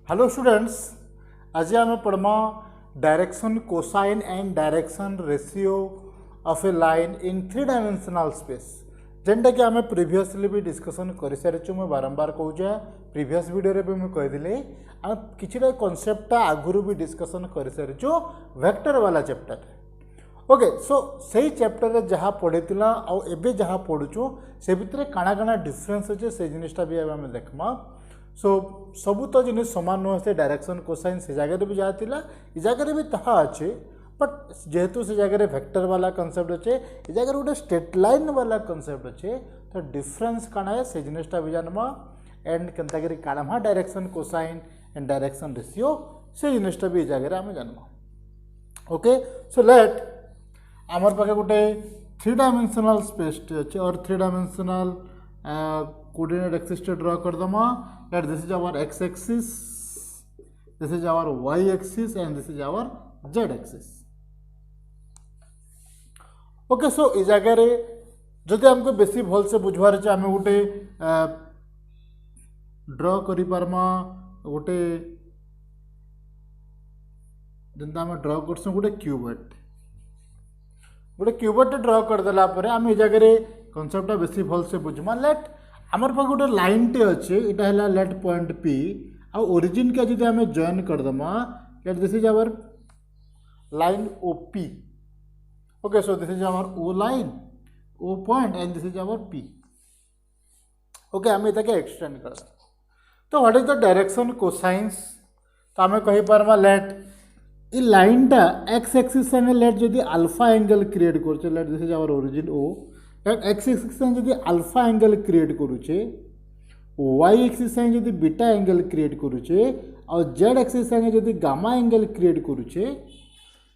Hello students, आज आम पढ़मा direction cosine and direction ratio of a line in 3 dimensional space जेनटा कि आम प्रीवियसली भी डिस्कसन कर सारी। मुझे बारंबार कहूँ प्रीवियस वीडियो भी मुझे कहीदि आम किसी कनसेप्टा आगुरी भी डिस्कसन कर सारी वेक्टर वाला चैप्टर। ओके, सो से चैप्टर जहाँ पढ़ीला आबे जहाँ पढ़ुचु से भितर काଣା काଣା डिफरेन्स अच्छे से जिनटा भी आम देखमा। सो सबू तो जिन सामान नुह से डायरेक्शन कोसाइन से जगह भी जहाँ थिला इ जगह भी ताहा अच्छे, बट जेहेतु से जगह वेक्टर वाला कनसेप्ट अच्छे इ जगह गोटे स्ट्रेट लाइन वाला कनसेप्ट अच्छे, तो डिफरेन्स काଣା है से जिनटा भी जानमा एंड केनताकरी काढ़मा direction cosine and direction ratio से जिनटा भी जगह आम जानमा। ओके, सो लेट आमर पाखे गोटे 3 डायमेंशनल स्पेस अच्छे और 3 डायमेंशनल कोऑर्डिनेट एक्सिस ड्रॉ करदमा। That this is our x axis, this is our y axis and this is our z axis. Okay, so इस जगह रे जदि हमको बेसी भल से बुझवार अच्छे आम गोटे ड्रॉ करि पारमा। गोटे जेनता आम ड्रॉ करसु गोटे क्यूबेट ड्रॉ करदेला आम इस जगह रे कनसेप्टा बेसी भल से बुझमा। लेट आमर पाखे गोटे लाइन टे अच्छे, इटा है लेट पॉइंट पी आ ओरिजिन के जब आम जॉइन करदमा, let this is our line O P. Okay, so this is our O line O point and this is our P. Okay, आम इताके एक्सटेंड कर। तो what is the direction cosines? तो आम कहि पारमा लेट इ लाइन टा एक्स एक्सिस संगे लेट जदि अल्फा एंगल क्रिएट करछे, let this is our origin O, x axis जब अल्फा एंगल क्रिएट करुचे, वाई एक्सिस जब बीटा एंगल क्रिएट करुचे और जेड एक्सिस जब गामा एंगल क्रिएट करुचे।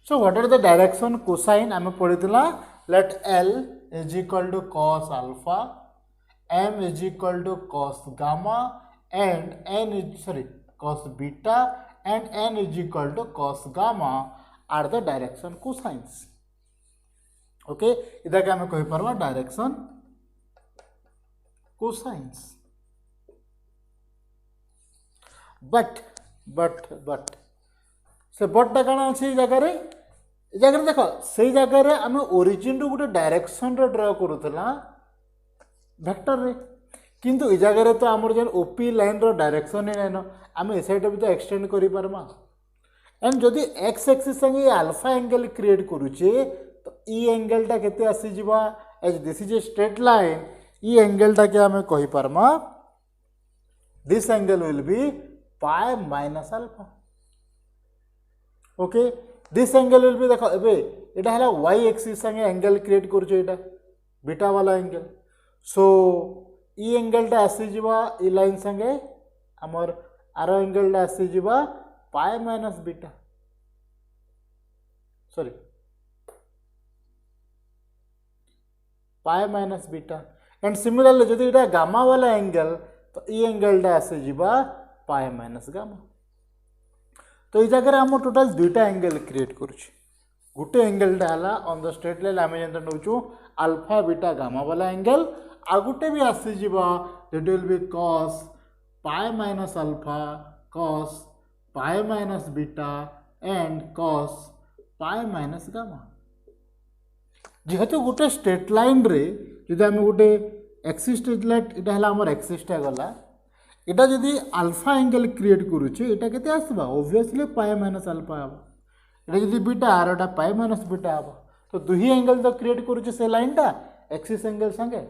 So what are the direction cosine? आम पढ़ीला let L is equal to cos alpha, M is equal to cos gamma and N is cos beta and N is equal to cos gamma are the direction cosines. Okay, इधर के हमें कही Parwa direction cosines. But से बटटा काना अछि जगह रे देखो से जगह रे आम ओरिजिन रो गोटे डायरेक्शन रे ड्रॉ करूतला वेक्टर रे, किंतु इ जगह रे तो हमर जन ओपी लाइन रो डायरेक्शन ही नैनो, आम ए साइड भी तो एक्सटेंड करि पारमा। एंड जदि एक्स एक्सिस संगे अल्फा एंगल क्रिएट करूचे तो ई एंगलटा केते आसी जिबा, as this is a straight line, ई एंगलटा के हमें कहि पारमा this angle will be pi minus alpha. Okay, this angle will be देखो एबे एटा हला वाई एक्सिस संगे एंगल क्रिएट करूचे, एटा बीटा वाला एंगल। सो ई एंगलटा आसी जिबा ई लाइन संगे हमर आरो एंगलटा आसी जिबा pi minus beta, sorry pi minus beta. And similarly जदि इटा गामा वाला एंगल तो ई एंगलटा आसे जिबा पाई माइनस गामा। तो इस जगह हम टोटल दुईटा एंगल क्रिएट करुचे। गोटे एंगलटा हला ऑन द स्ट्रेट लाइन आम जेनता नौचु अल्फा बीटा गामा वाला एंगल, आ गोटे भी आसे जिबा that will B cos pi minus alpha, cos pi minus beta and cos pi minus gamma. जेहेतु गोटे स्ट्रेट लाइन रे जदि आम गोटे एक्सिस स्ट्रेट लाइन इटा हला हमर एक्सिसटा गला, इटा जदि अल्फा एंगल क्रिएट करूचे इटा केते आसबा? ऑब्वियसली पाई माइनस अल्फा आबा। इटा जदि beta are Etah pi minus beta आबा, तो दुही एंगल तो क्रिएट करूचे से लाइनटा एक्सिस एंगल संगे।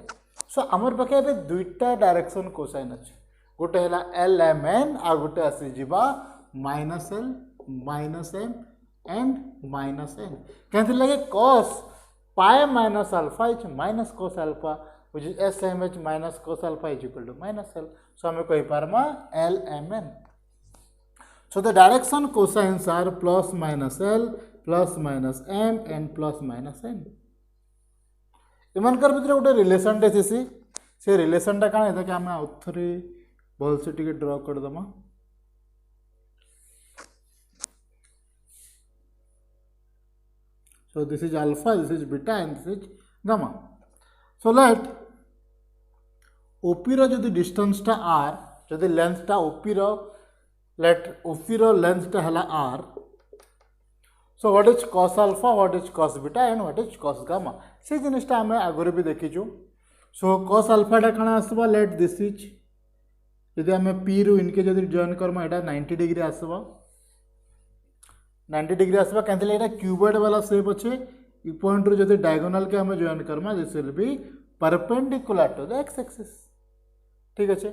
सो हमर पाखे एबे दुईटा डायरेक्शन कोसाइन अछि, गोटे हला एल एम एन आ गोटे आसी जिबा minus L minus M and minus N. केनथि लागे cos pi minus alpha is minus cos alpha which is SMH minus cos alpha is equal to minus L. So हमें कही पारमा LMN. So the direction cosines are plus minus L, plus minus M and plus minus N. इमानकर भितर गोटे relation टे थी, से relation टा काना कि आम आउथरे भल से टिके ड्रॉ कर दमा। So this is alpha, this is beta and this is gamma. So let OP रो जदि डिस्टेंस टा r, जदि लेंथ टा OP रो लेट ओपी रो लेंथ टा हला r. So what is cos alpha, what is cos beta and what is cos gamma से जिनिसटा आम आगुरी भी देखीचु. सो cos alpha टा कण आसबा लेट दिस इज यदि आम पी रु इनके जदि जॉइन करमा एटा 90 डिग्री आसबा 90 डिग्री आसबा कैंथिले एटा क्यूबॉइड वाला शेप अच्छे ई पॉइंट रु जदि डायगोनल के आम जॉइन करमा this will be perpendicular to the x axis. ठीक अच्छे.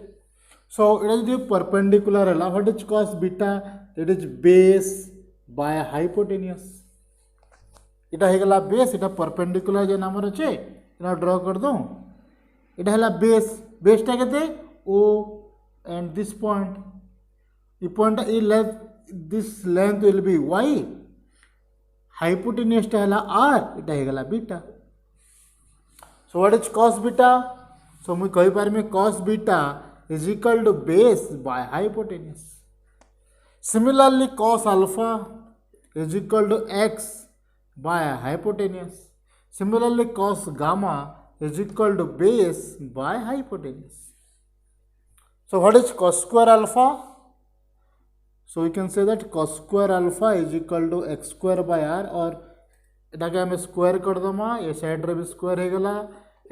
सो एटा जदि परपेंडिकुलर है what is cos beta it is base by hypotenuse. इटा हे गला बेस इटा परपेंडिकुलर जे नाम अच्छे इना ड्रॉ कर दो. इटा हला बेस बेसटा केते ओ एंड दिस पॉइंट ई पॉइंट ई length this length will be y. Hypotenuse टा हला r इटा हे गला beta. So what is cos beta. So मु कहि पारमे cos beta is equal to base by hypotenuse. Similarly, cos alpha is equal to x by hypotenuse. Similarly, cos gamma is equal to base by hypotenuse. So, what is cos square alpha? So, we can say that cos square alpha is equal to x square by r और इटा के हमें square कर दमा ये side रे भी square है गला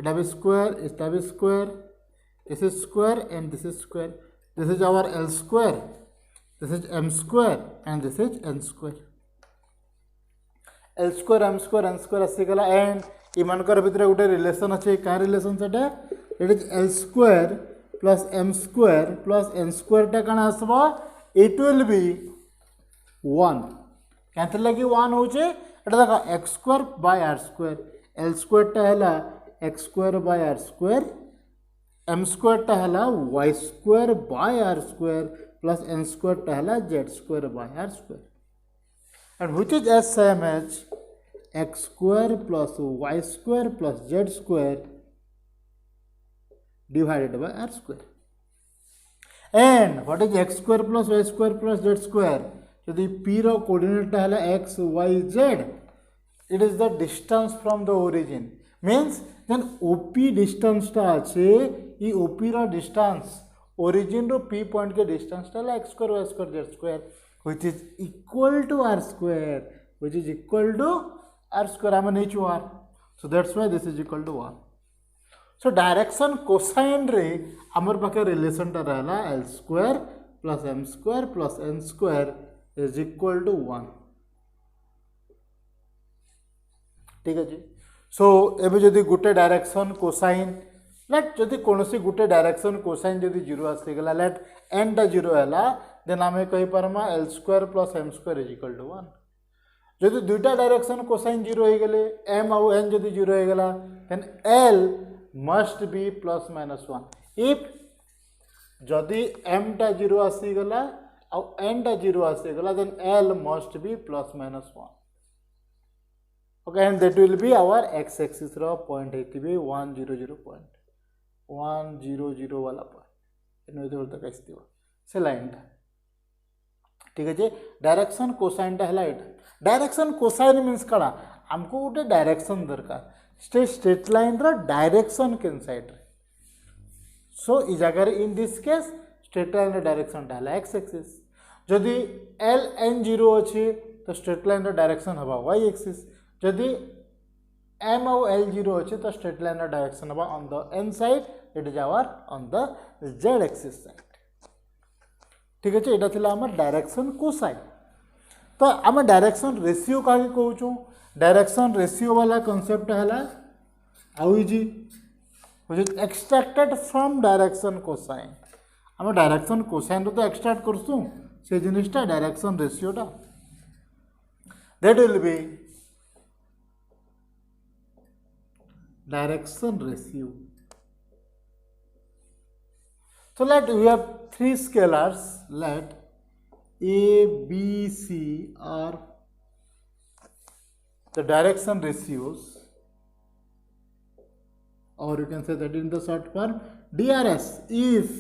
इटा भी स्क्वायर इटा भी square this is square and this is square. This is our l square. This is m square and this is n square. L square m square n square आसी गला एंड इमानकर भितर गोटे रिलेशन अच्छे क्या relation सेटा it is l square plus m square plus n square टा कण आसबा it will B 1 कैंथे लगी 1 होचे एटा देखो x square by r square. l square टा हला x square by r square m square टा हला y square by r square plus n square टा हला z square by r square and which is as same as x square plus y square plus z square divided by r square. And what is x square plus y square plus z square? यदि p रो coordinate टा हला x y z it is the distance from the origin means then op distance टा আছে ई op रो distance origin रो p point के distance टा x square y square z square which is equal to r square which is equal to r square आम नहीं r. So that's why this is equal to 1. So direction cosine रे आमर पाखे relation टा रहला l square plus m square plus n square is equal to 1. ठीक है जी. सो एबे जदि गोटे डायरेक्शन कोसाइन लेट जदि कोनोसी गोटे डायरेक्शन कोसाइन जदि 0 आसी गला लेट n टा 0 हैला देन आमे कहि परमा l square plus m square is equal to 1. जदि दुईटा डायरेक्शन कोसाइन 0 हो गले m और n जदि 0 हो गला then l must be plus minus 1. if जदि m टा 0 आसी गला और n टा 0 आसी गला then l must be plus minus 1. Okay, and that will be our x axis रो point है 100 point 100 वाला point इन इधर तक आइस दिवा से लाइन टा. ठीक है जे डायरेक्शन कोसाइन टा हला एटा. डायरेक्शन कोसाइन मींस कड़ा हमको गोटे डायरेक्शन दरकार स्ट्रेट लाइन रो डायरेक्शन केन साइड रे. सो ई जगह in this case straight line रो डायरेक्शन टा हला x एक्सिस. जदि l n 0 अछि तो स्ट्रेट लाइन रो डायरेक्शन हबा y एक्सिस. जदि m और l 0 अच्छे तो स्ट्रेट लाइन डायरेक्शन हवा on the n side it is our on the z axis side. ठीक है एटा थिला हमर डायरेक्शन कोसाइन. तो आम डायरेक्शन रेशियो का कहूँ डायरेक्शन रेशियो वाला कांसेप्ट है आउ easy which is extracted from direction cosine. आम डायरेक्शन कोसाइन तो एक्सट्रैक्ट करसु से जिनिसटा डायरेक्शन रेशियोटा that will be direction ratio. So let we have three scalars. Let A, B, C are the direction ratios, or you can say that in the short form DRS. If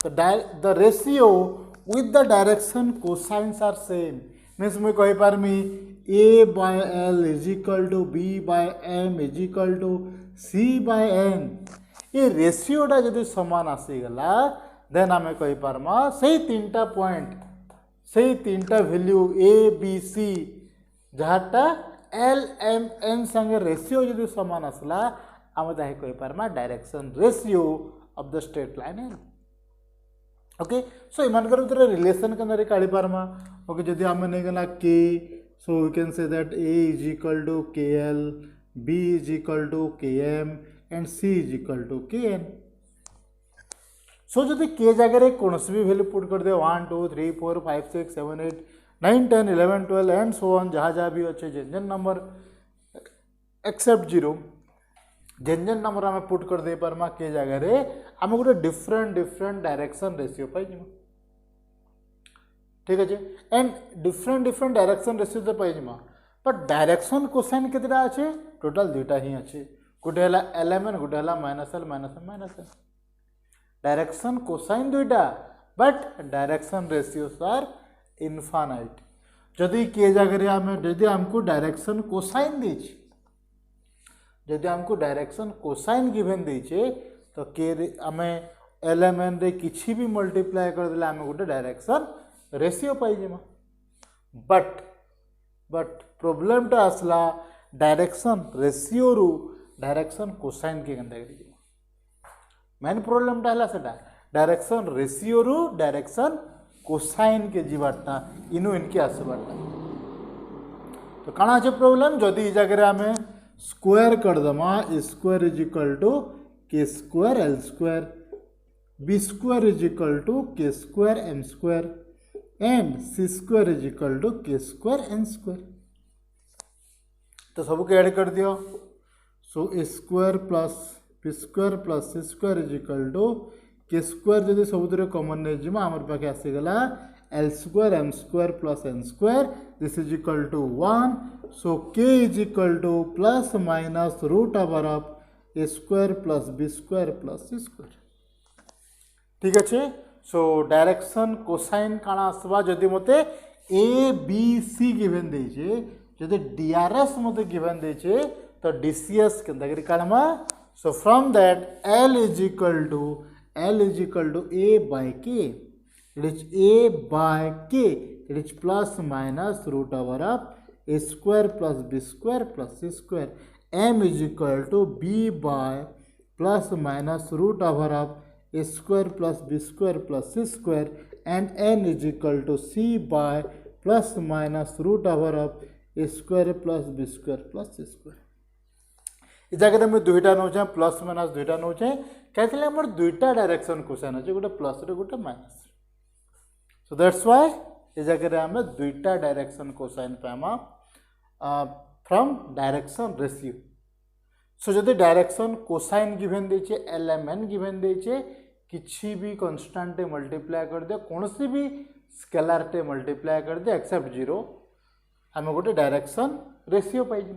the ratio with the direction cosines are same, means मैं कही पारमी a by l is equal to b by m is equal to c by n. ये रेशियोटा जदि समान आसीगला then आम कही पारमा से तीनटा point से तीनटा वैल्यू ए बी सी जहाँटा एल एम एन संगे रेशियो जदि समान आसला आम ताहे कही पारमा direction ratio of the straight line L. Okay so इमानकर भितर रिलेशन के काढ़ी पारमा। ओके जदि आम नहीं के so we can say that A is equal to K L, B is equal to K M and C is equal to K N. So जदि के जगह कौन भी वैल्यू पुट कर दे 1 2 3 4 5 6 7 8 9 10 11 12 एंड सो ऑन जहाँ जहाँ भी अच्छे जेन जेन नंबर एक्सेप्ट 0 जेन जेन नंबर आम पुट कर दे पारमा के जगह आम गोटे डिफरेंट डिफरेंट डायरेक्शन रेशियो पाई। ठीक अच्छे and different different direction ratio तो पाई बट डायरेक्शन कोसाइन केतेटा अच्छे टोटल दुईटा ही अच्छे गोटे है एल एम एन गोटे है minus L minus L direction cosine दुईटा but direction ratios are infinite. जदि के जगह आम जदि आमको डायरेक्शन कोसाइन देछि जदि आमको डायरेक्शन कोसाइन गिवन देछे तो के आम एल एम एन रे किछि भी मल्टीप्लाई कर देले आम गोटे डायरेक्शन रेशियो पाई जिमा बट प्रोब्लेम टा आसला डायरेक्शन रेशियो रु डायरेक्शन कोसाइन के केनता करी मेन प्रोब्लेम टा हला सेटा डायरेक्शन रेशियो रु डायरेक्शन कोसाइन के जीवाटा इनु इनके आसबाटा। तो काना अच्छे प्रोब्लेम जदि जगह आम स्क्वायर करदमा A square is equal to K square L square, B square is equal to K square M square and C square is equal to K square N square. तो सबको ऐड कर दियो so A square plus P square plus C square is equal to K square जब सब common नहीं जीमा आम पाखे आसीगला L square M square plus N square this is equal to 1 so k is equal to plus minus root over of a square plus b square plus C square. ठीक अच्छे so direction cosine काना आसवा जदि मते ए B सी given देछे जदि DRS मते given देछे तो DCS केनता करी काढमा so from that L is equal to a by k it is a by k it is plus minus root over of a square plus b square plus c square m is equal to b by plus minus root over of a square plus b square plus c square and n is equal to c by plus minus root over of a square plus b square plus c square। इस जगह में दुईटा नौचे plus minus दुईटा नौचे कहते हैं दुईटा direction cosine अच्छे गोटे प्लस रे गोटे माइनस सो दैट्स व्हाई इस जगह आम दुईटा डायरेक्शन कोसाइन पाइमा फ्रॉम डायरेक्शन रेशियो। सो जदि डायरेक्शन कोसाइन गिवन देचे एल एम एन गिवन देचे किसी भी कन्स्टांट मल्टीप्लाई कर दिया कौन सी भी स्केलार टे मल्टीप्लाई कर दिया एक्सेप्ट 0 आम गोटे डायरेक्शन रेशियो पाई।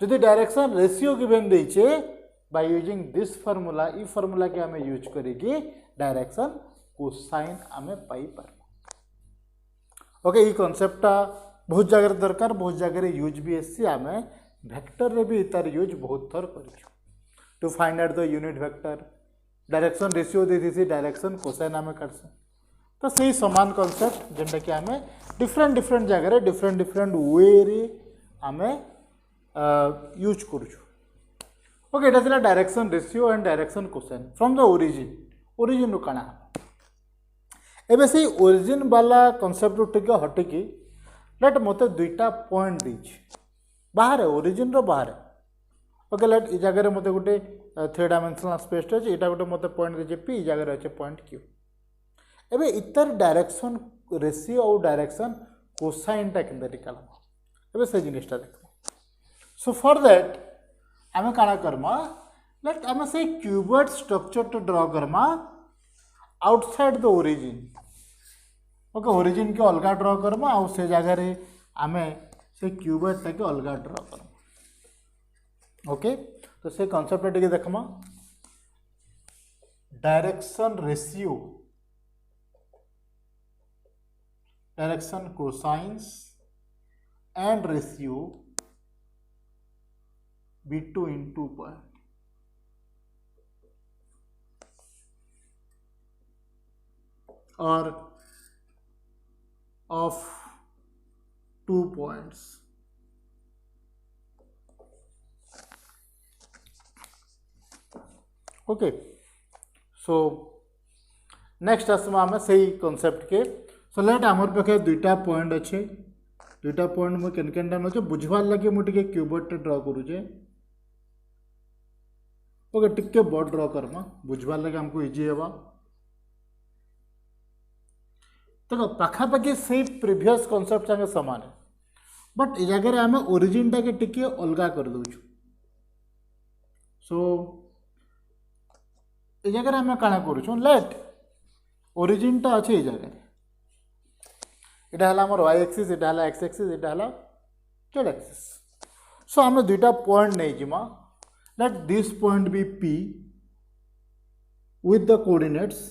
जदि डायरेक्शन रेशियो गिवन देचे बाय यूजिंग दिस फार्मूला ई फार्मूला के आम यूज करिकी डायरेक्शन कोसाइन आम पाई पार। ओके ये कॉन्सेप्टटा बहुत जगह दरकार बहुत जगह यूज भी एससी आम वेक्टर रे भी तार यूज बहुत थर कर to find out the unit vector direction ratio देती डायरेक्शन कोसाइन आम काटस तो सही समान कॉन्सेप्ट जेनटा कि आम डिफरेंट डिफरेंट जगह डिफरेंट डिफरेंट वे रे आम यूज करूँ। ओके एटा थिला direction ratio and direction cosine from the origin काना एबे से ओरिजिन वाला कॉन्सेप्ट टिके हटिकी लेट मते दुईटा पॉइंट देछि बाहर ओरिजिन रो बाहर। ओके लेट ई जगह रे मते गोटे 3 डायमेंशनल स्पेस अछि एटा गोटे मते पॉइंट देछि पी ई जगह रे अछि पॉइंट क्यू। एबे इतर डायरेक्शन रेशियो और डायरेक्शन कोसाइन टा केनता निकालबा एबे से जिनिसटा देख। सो फॉर दैट आम काना करमा लेट आम से क्यूबॉइड स्ट्रक्चर तो draw Karma outside the origin. Okay origin के अलग ड्रॉ करमा आउ से जगह रे आम से क्यूबॉइड टा के अलग ड्रॉ करमा। ओके तो से कॉन्सेप्ट टिके देखमा direction ratio direction cosines and ratio between 2 points or of 2 points. Okay so next आसमा आम से कनसेप्ट के सो लेट आमर पाखे दुईटा पॉइंट अच्छे दुईटा पॉइंट मुझे केन केनटा नचे बुझवार लगे मुझे क्यूबर्ड ड्र करुचे ओके टिके बड़ ड्र करमा बुझवार लगे हमको इजी हेबा देखो पाखापाखि से प्रिवियस कनसेप्ट संगे समान है बट ए जगह आम ओरिजिन टा के टिके अलगा कर दउछु सो ए जगह आम काना करूँ लेट ओरिजिन टा अच्छे ये जगह यहाँ आम वाई एक्सीस यहाँ एक्स एक्सीस यहाँ जेड एक्सीस सो आम दुईटा पॉइंट नहीं जिमा let this point be P with the coordinates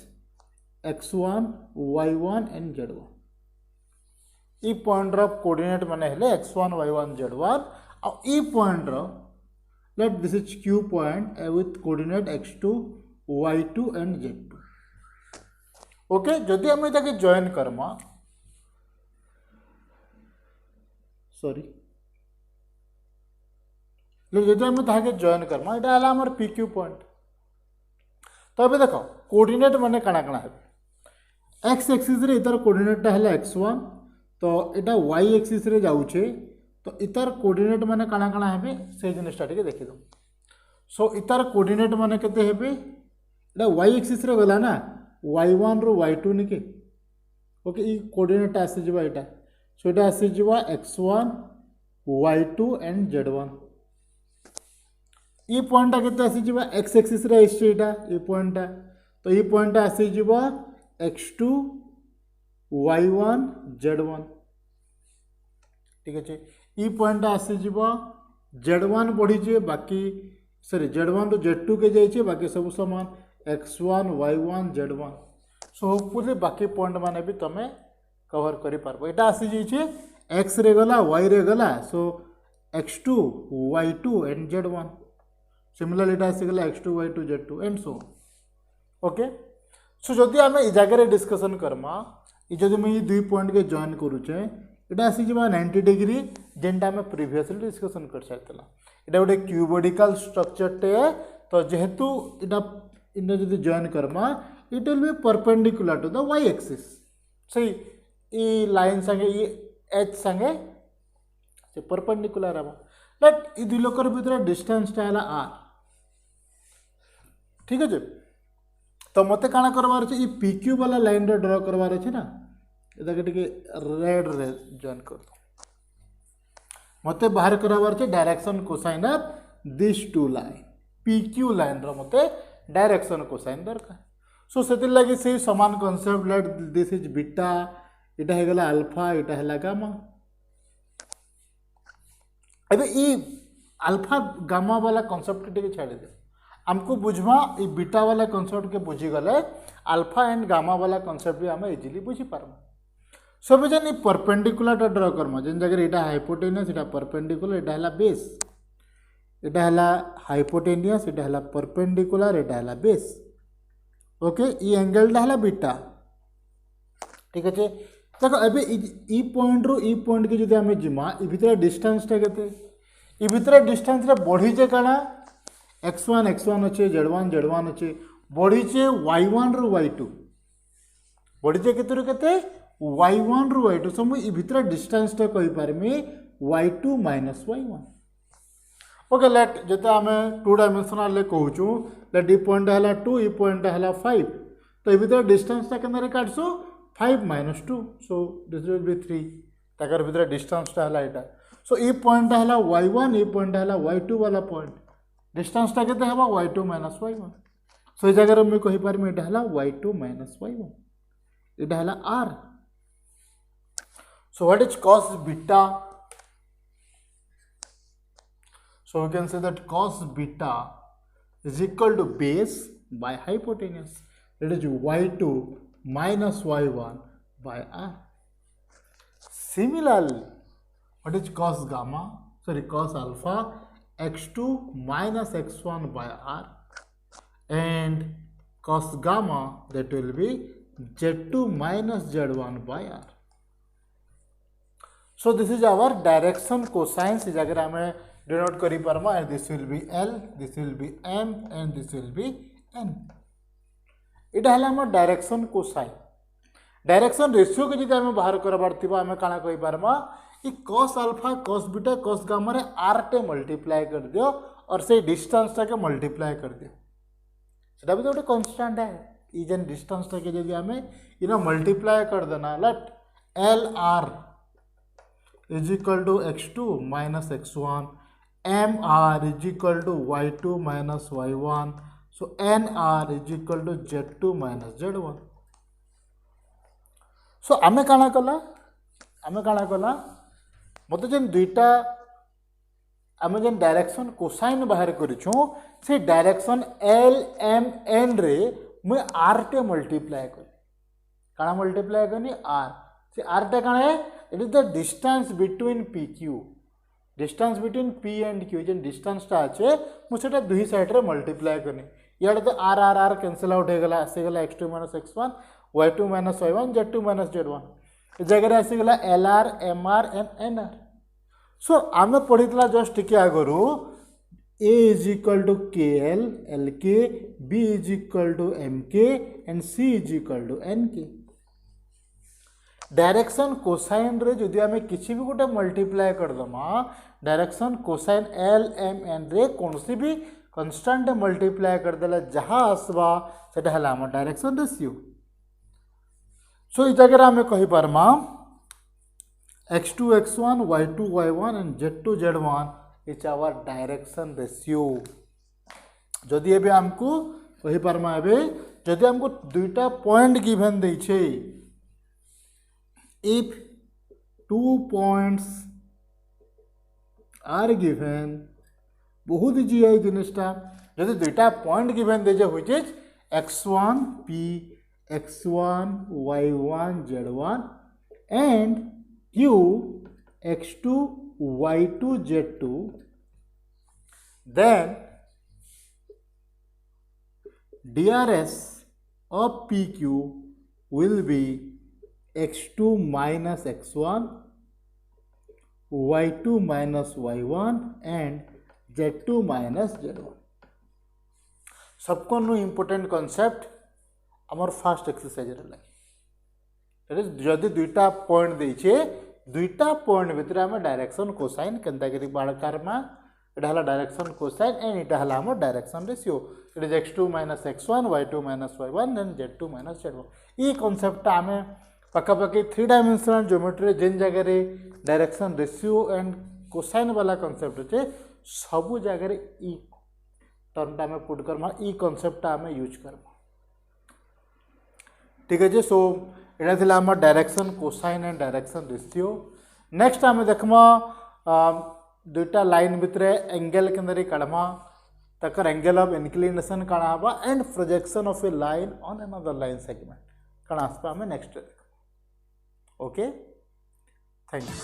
x1 y1 and z1 ई पॉइंट रो कोऑर्डिनेट माने हेले x1 y1 z1 आ ई पॉइंट रो let this is q point with coordinate x2 y2 and z2 okay जदि हम इताके जॉइन करमा सॉरी जदि हम ताके जॉइन करमा एटा हला हमर pq पॉइंट तो अबे देखो कोऑर्डिनेट माने काना काना है एक्स एक्सिस रे इतर कोऑर्डिनेट है x1 तो इटा y एक्सिस रे जाउछे तो इतर कोऑर्डिनेट माने काना काना हेबे से जिनिसटा टिके देखि दो सो इतर कोऑर्डिनेट माने केते हेबे इटा y एक्सिस रे गला ना y1 रो y2 निके ओके ई कोऑर्डिनेट आसी जबा इटा सो इटा आसी जबा x1 y2 एंड z1 ई पॉइंट केते आसी जबा x एक्सिस रे आसी इटा ई पॉइंट तो ई पॉइंट आसी जबा x2 y1 z1 ठीक है ई पॉइंट आसी जीव z1 बढ़ी बाकी सॉरी z1 रू z2 के जाइए बाकी सब समान x1 y1 z1 so hopefully बाकी पॉइंट माने भी तमे कवर करि पारबो एटा आसी जाइए x रे गला y रे गला सो x2 y2 and z1 similarly एटा आसी गला x2 y2 z2 and so okay so जदि आम ए जगह डिस्कसन करमा जदि मुझे दुई पॉइंट के जॉइन करुचे इटा आसी जा 90 डिग्री जेनटा आम प्रिवियसली डिस्कसन कर सारी इटा गोटे क्यूबोडिकल स्ट्रक्चर टे तो जेहेतु इटा इन जदि जॉइन करमा it will be perpendicular to the y axis से ई लाइन संगे ई एच संगे से परपेंडिकुलर हम लेट ई दुई लोकर भीतर डिस्टेंस टा है आर ठीक है तो मत काना करवार अच्छे पी क्यू वाला लाइन रे ड्र करवार अच्छे ना इधर टिके रेड रे जॉइन कर दो मत बाहर करवार अच्छे direction cosine of this two line P Q line रो मत डायरेक्शन कोसाइन दरकार सो से लगे से समान concept let this is beta इटा है गला अल्फा इटा है गामा अबे ई अल्फा गामा वाला कॉन्सेप्ट टिके छाड़ दे हमको बुझमा ये बीटा वाला कॉन्सेप्ट के बुझी गले अल्फा एंड गामा वाला कॉन्सेप्ट भी आम इजिली बुझी पार्मा सब जन ये परपेंडिकुलर ड्र करमा जेन जगह यहाँ हाइपोटेनियस यहाँ परपेंडिकुलर यहाँ है बेस यहाँ है हाइपोटेनियस यहाँ है परपेंडिकुलर यहाँ है बेस ओके ये एंगलटा है बीटा ठीक अच्छे देखो अबे ई पॉइंट रू ई पॉइंट के जो आम जिमा ये भितर डिस्टेंसटा केते ये भितर डिस्टेंस बढ़ीचे काना x1 अच्छे z1 अच्छे बढ़ीचे y1 रू y2 बढ़ीचे केते केते y1 रू y2 सो मुझे भितर डिस्टेंस टा कहि पारमी y2 minus y1 okay let जते आमे 2 डायमेंशनल ले कहूछु लेट ई पॉइंट हला 2 ई पॉइंट हला 5 तो ए भितर डिस्टेंस टा केना रे काटसो 5 minus 2 so this will B 3 ताकर भितर डिस्टेंस टा हला एटा सो ई पॉइंट हला y1 ई पॉइंट हला y2 वाला पॉइंट डिस्टेंस टा केते हबा y2 माइनस y1 सो ए जगह मैं कहि पारमी एटा हला y2 माइनस y1 एटा हला r so what is cos beta so we can say that cos beta is equal to base by hypotenuse it is y2 minus y1 by r similarly what is cos gamma sorry cos alpha x2 minus x1 by r and cos gamma that will be z2 minus z1 by r. So this is our direction cosine. इस जगह हमें denote करी परमा, and this will be L, this will be M, and this will be N. इटा हला हम direction cosine. Direction ratio के जब हमें बाहर करबार थिबा हमें काना कहि पारमा कि cos alpha cos beta cos gamma ray r टे मल्टीप्लाई कर दियो और से डिस्टेंस टा के मल्टीप्लाई कर दियो. सेटा भी तो गोटे कांस्टेंट है. ई जेन डिस्टेंस टा के जब हमें इनो मल्टीप्लाई कर देना late L r is equal to x2 minus x1, m r is equal to y2 minus y1, so n r is equal to z2 minus z1. so आमे काना कला मत जेन दुईटा आमे जेन डायरेक्शन कोसाइन बाहर करिछु से डायरेक्शन L M N रे मुझे r टे मल्टीप्लाई कर काना मल्टीप्लाई करनी r से r टे काना है it is the distance between PQ distance between P and Q जेन डिस्टेंस टा अच्छे मुझे टा दुही साइड रे मल्टीप्लाई करनी यार तो r r r cancel out हो गला ऐसे गला x2 minus x1 y2 minus y1 z2 minus z1 इस जगह ऐसे गला LR MR and NR. सो आमे पढ़ीतला जस्ट टिके आगरू A is equal to KL LK, B is equal to MK and C is equal to NK. Direction cosine रे जदि आमे किछि भी गोटे मल्टीप्लाई कर दमा direction cosine L M N रे कोनसी भी कांस्टेंट मल्टीप्लाई कर देला जहां आसबा सेटा हला हम डायरेक्शन रेशियो. सो इ जगह आमे कहि परमा x2 x1 y2 y1 and z2 z1 is our direction ratio. जदि एबे हमको कहि परमा एबे जदि हमको दुईटा पॉइंट गिवन दै छै if 2 points are given बहुत इजी है जिनिसटा जदि दुईटा पॉइंट गिवन दै छै which is x1 p x1 y1 z1 and q x2 y2 z2 then DRS of PQ will be x2 minus x1 y2 minus y1 and z2 minus z1. सबको नु important concept आमर first exercise रे लागे जदि दुईटा point देछे दुईटा point भितर आम डायरेक्शन कोसाइन केनता करी बाड़ करमा एटा हला डायरेक्शन कोसाइन एंड एटा हला हम direction ratio it is x2 minus x1 y2 minus y1 and z2 minus z1. E concept आम पकापकी 3 डायमेंशनल ज्योमेट्री जेन जगह रे डायरेक्शन रेशियो एंड कोसाइन वाला कांसेप्ट अच्छे सबु जगह ई टर्मटा आम पुट करमा ई कांसेप्ट आम यूज करमा. ठीक है. सो एटा थिला हम direction cosine and direction ratio. Next आम देखमा दुईटा लाइन भितर एंगल के काढ़मा तकर एंगल ऑफ इंक्लिनेशन काଣା हबा and projection of a line on another line segment काଣା आसपा हमें नेक्स्ट देखो. Okay, thank you.